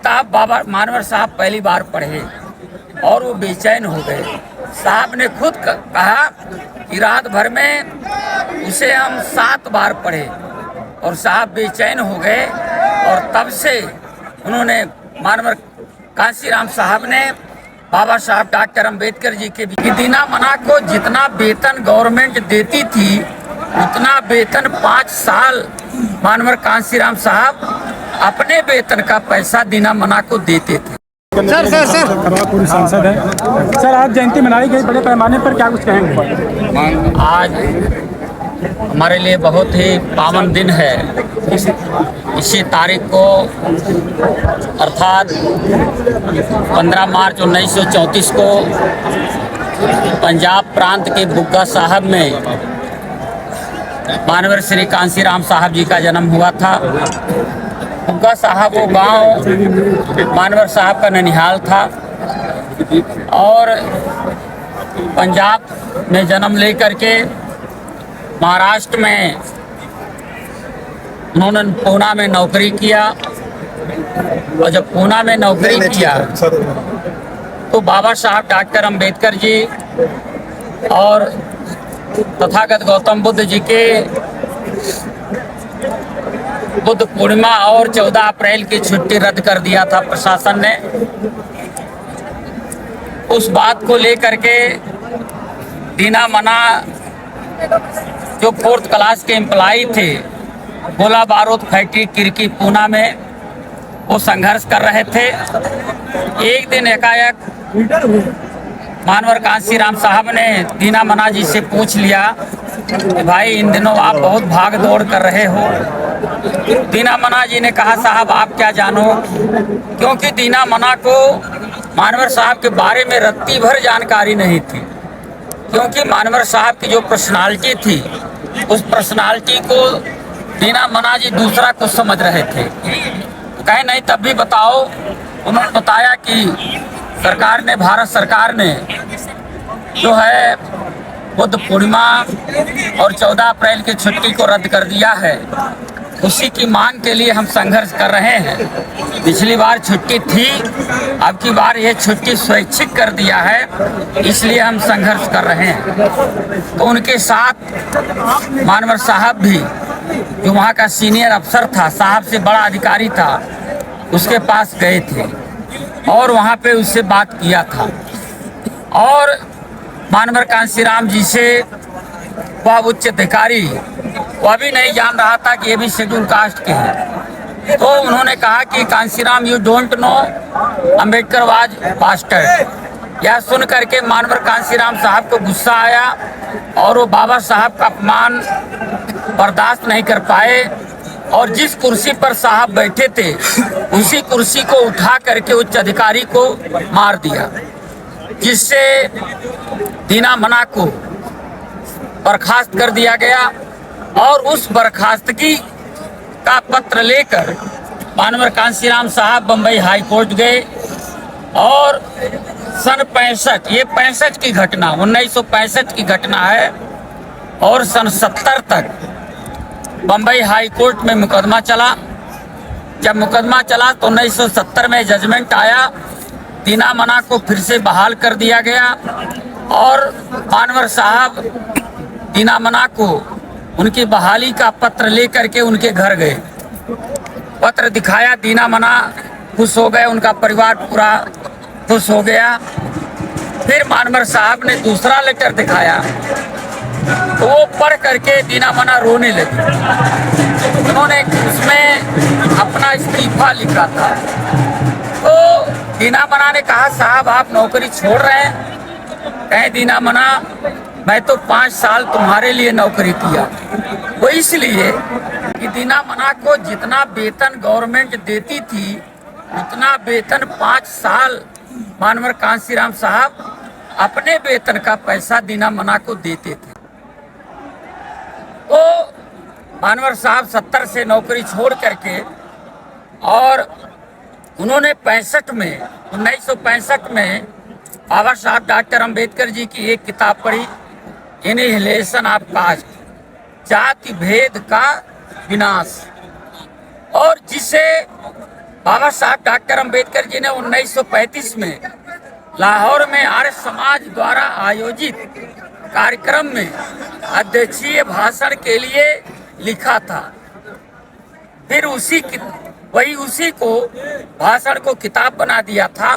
किताब बाबा मानवर साहब पहली बार पढ़े और वो बेचैन हो गए। साहब ने खुद कहा कि रात भर में उसे हम 7 बार पढ़े और साहब बेचैन हो गए। और तब से उन्होंने मानवर कांशीराम साहब ने बाबा साहब डॉक्टर अंबेडकर जी के भी दीना मना को जितना वेतन गवर्नमेंट देती थी उतना वेतन 5 साल मानवर कांशीराम साहब अपने वेतन का पैसा दीना मना को देते थे। सर खराबपुर सांसद है सर, आज जयंती मनाई गई बड़े पैमाने पर, क्या कुछ कहेंगे? आज हमारे लिए बहुत ही पावन दिन है। इसी तारीख को अर्थात 15 मार्च 1934 को पंजाब प्रांत के बुग्गा साहब में मानवर श्री कांशीराम साहब जी का जन्म हुआ था। बुग्गा साहब वो गांव मानवर साहब का ननिहाल था और पंजाब में जन्म लेकर के महाराष्ट्र में उन्होंने पूना में नौकरी किया और जब पूना में नौकरी किया तो बाबा साहब डॉक्टर अंबेडकर जी और तथागत गौतम बुद्ध जी के बुद्ध पूर्णिमा और 14 अप्रैल की छुट्टी रद्द कर दिया था प्रशासन ने। उस बात को लेकर के दीना मना जो 4th क्लास के एम्प्लॉई थे गोला बारूद फैक्ट्री किरकी पूना में, वो संघर्ष कर रहे थे। एक दिन एकाएक मानवर कांशीराम साहब ने दीना मना जी से पूछ लिया कि भाई इन दिनों आप बहुत भाग दौड़ कर रहे हो। दीना मना जी ने कहा साहब आप क्या जानो, क्योंकि दीना मना को मानवर साहब के बारे में रत्ती भर जानकारी नहीं थी, क्योंकि मानवर साहब की जो पर्सनालिटी थी उस पर्सनालिटी को दीना मना जी दूसरा कुछ समझ रहे थे। तो कहे नहीं तब भी बताओ। उन्होंने बताया कि सरकार ने, भारत सरकार ने जो है बुद्ध पूर्णिमा और 14 अप्रैल की छुट्टी को रद्द कर दिया है, उसी की मांग के लिए हम संघर्ष कर रहे हैं। पिछली बार छुट्टी थी, अब की बार ये छुट्टी स्वैच्छिक कर दिया है, इसलिए हम संघर्ष कर रहे हैं। तो उनके साथ मानवर साहब भी, जो वहाँ का सीनियर अफसर था, साहब से बड़ा अधिकारी था, उसके पास गए थे और वहाँ पे उससे बात किया था। और मानवर कांशीराम जी से वह उच्च अधिकारी वह भी नहीं जान रहा था कि ये भी शेड्यूल कास्ट के हैं। तो उन्होंने कहा कि Kanshiram you don't know Ambedkar was bastard. यह सुन करके मानवर कांशीराम साहब को गुस्सा आया और वो बाबा साहब का अपमान बर्दाश्त नहीं कर पाए और जिस कुर्सी पर साहब बैठे थे उसी कुर्सी को उठा करके उच्च अधिकारी को मार दिया, जिससे दीना मना को बर्खास्त कर दिया गया। और उस बर्खास्तगी का पत्र लेकर मानवर कांशीराम साहब बम्बई हाई कोर्ट गए और सन 65, ये 65 की घटना, 1965 की घटना है, और सन 70 तक बम्बई हाई कोर्ट में मुकदमा चला। जब मुकदमा चला तो 1970 में जजमेंट आया, दीना मना को फिर से बहाल कर दिया गया और मानवर साहब दीना मना को उनकी बहाली का पत्र लेकर के उनके घर गए। पत्र दिखाया, दीना मना खुश हो गए, उनका परिवार पूरा खुश हो गया। फिर मानवर साहब ने दूसरा लेटर दिखाया तो वो पढ़ करके दीना मना रोने लगी। उन्होंने उसमें अपना इस्तीफा लिखा था। तो दीना मना ने कहा साहब आप नौकरी छोड़ रहे हैं? कहे दीना मना मैं तो 5 साल तुम्हारे लिए नौकरी किया। वो इसलिए कि दीना मना को जितना वेतन गवर्नमेंट देती थी उतना वेतन 5 साल मानवर कांशीराम साहब अपने वेतन का पैसा दीना मना को देते थे। तो मानवर साहब 70 से नौकरी छोड़ करके और उन्होंने 1965 में बाबा साहब डॉक्टर अंबेडकर जी की एक किताब पढ़ी, एनिहिलेशन ऑफ कास्ट, जाति भेद का विनाश, और जिसे बाबा साहब डॉक्टर अंबेडकर जी ने 1935 में लाहौर में आर्य समाज द्वारा आयोजित कार्यक्रम में अध्यक्षीय भाषण के लिए लिखा था। फिर उसी को भाषण को किताब बना दिया था।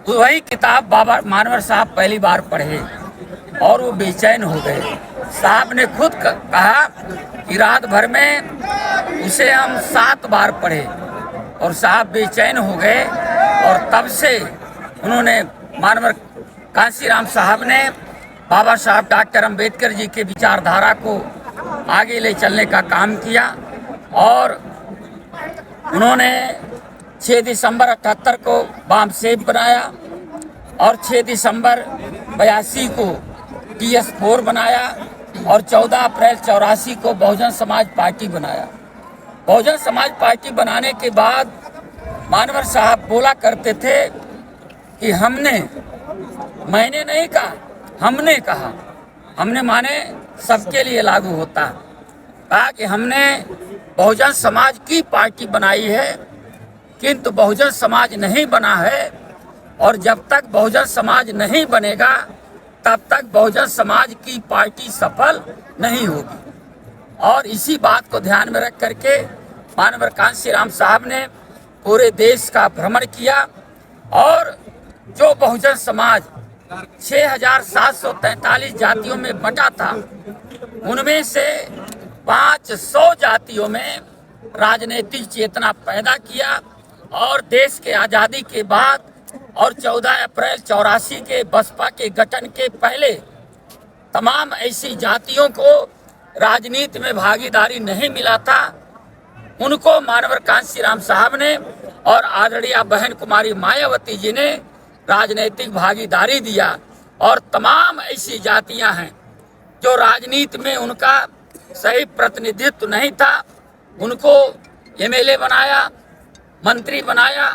वही किताब बाबा मानवर साहब पहली बार पढ़े और वो बेचैन हो गए। साहब ने खुद कहा कि रात भर में उसे हम 7 बार पढ़े और साहब बेचैन हो गए। और तब से उन्होंने मानवर कांशीराम साहब ने बाबा साहब डॉक्टर अंबेडकर जी के विचारधारा को आगे ले चलने का काम किया। और उन्होंने 6 दिसंबर 78 को बामसेब बनाया और 6 दिसंबर 82 को TS4 बनाया और 14 अप्रैल 84 को बहुजन समाज पार्टी बनाया। बहुजन समाज पार्टी बनाने के बाद मानवर साहब बोला करते थे कि मैंने नहीं कहा, हमने कहा। हमने माने सबके लिए लागू होता है। कहा कि हमने बहुजन समाज की पार्टी बनाई है, किंतु बहुजन समाज नहीं बना है और जब तक बहुजन समाज नहीं बनेगा तब तक बहुजन समाज की पार्टी सफल नहीं होगी। और इसी बात को ध्यान में रख करके मानवर कांशीराम साहब ने पूरे देश का भ्रमण किया और जो बहुजन समाज 6,743 जातियों में बंटा था, उनमें से 500 जातियों में राजनीतिक चेतना पैदा किया। और देश के आज़ादी के बाद और 14 अप्रैल 84 के बसपा के गठन के पहले तमाम ऐसी जातियों को राजनीति में भागीदारी नहीं मिला था, उनको मानवर कांशीराम साहब ने और आदरणीय बहन कुमारी मायावती जी ने राजनीतिक भागीदारी दिया। और तमाम ऐसी जातियां हैं जो राजनीति में उनका सही प्रतिनिधित्व नहीं था, उनको MLA बनाया, मंत्री बनाया,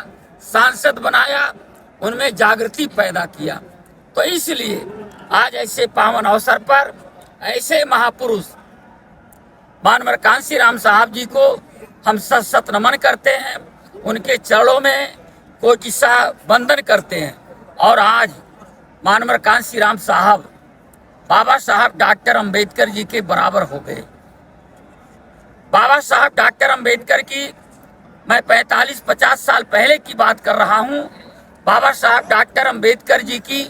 सांसद बनाया, उनमें जागृति पैदा किया। तो इसलिए आज ऐसे पावन अवसर पर ऐसे महापुरुष मानवर कांशीराम साहब जी को हम सत नमन करते हैं, उनके चरणों में कोटिसा वंदन करते हैं। और आज मानवर कांशीराम साहब बाबा साहब डॉक्टर अंबेडकर जी के बराबर हो गए। बाबा साहब डॉक्टर अंबेडकर की मैं 45-50 साल पहले की बात कर रहा हूँ। बाबा साहब डॉक्टर अंबेडकर जी की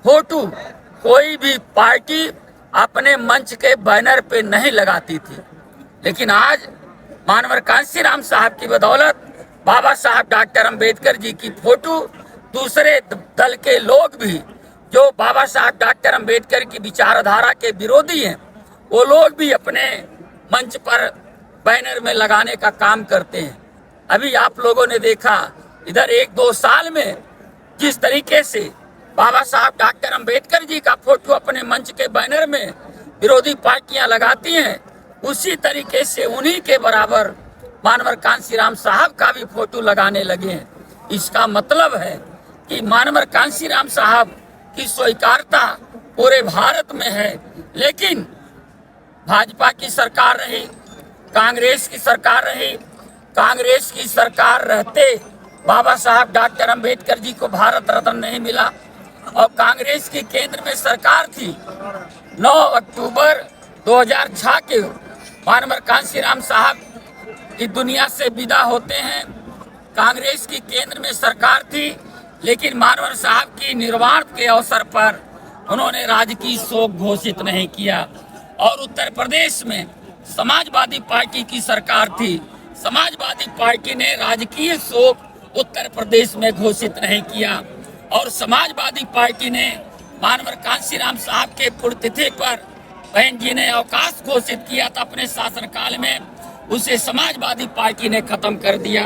फोटो कोई भी पार्टी अपने मंच के बैनर पे नहीं लगाती थी, लेकिन आज मानवर कांशीराम साहब की बदौलत बाबा साहब डॉक्टर अंबेडकर जी की फोटो दूसरे दल के लोग भी जो बाबा साहब डॉक्टर अंबेडकर की विचारधारा के विरोधी हैं, वो लोग भी अपने मंच पर बैनर में लगाने का काम करते हैं। अभी आप लोगों ने देखा इधर 1-2 साल में जिस तरीके से बाबा साहब डॉक्टर अंबेडकर जी का फोटो अपने मंच के बैनर में विरोधी पार्टियां लगाती हैं, उसी तरीके से उन्हीं के बराबर मानवर कांशीराम साहब का भी फोटो लगाने लगे हैं। इसका मतलब है कि मानवर कांशीराम साहब की स्वीकारता पूरे भारत में है, लेकिन भाजपा की सरकार रही, कांग्रेस की सरकार रही, कांग्रेस की सरकार रहते बाबा साहब डॉक्टर अंबेडकर जी को भारत रत्न नहीं मिला। और कांग्रेस की केंद्र में सरकार थी। 9 अक्टूबर 2006 के मानवर कांशीराम साहब की दुनिया से विदा होते हैं। कांग्रेस की केंद्र में सरकार थी, लेकिन मानवर साहब की निर्वाण के अवसर पर उन्होंने राजकीय शोक घोषित नहीं किया। और उत्तर प्रदेश में समाजवादी पार्टी की सरकार थी, समाजवादी पार्टी ने राजकीय शोक उत्तर प्रदेश में घोषित नहीं किया। और समाजवादी पार्टी ने मानवर कांशीराम साहब के पुण्यतिथि पर बहन जी ने अवकाश घोषित किया था अपने शासनकाल में, उसे समाजवादी पार्टी ने खत्म कर दिया।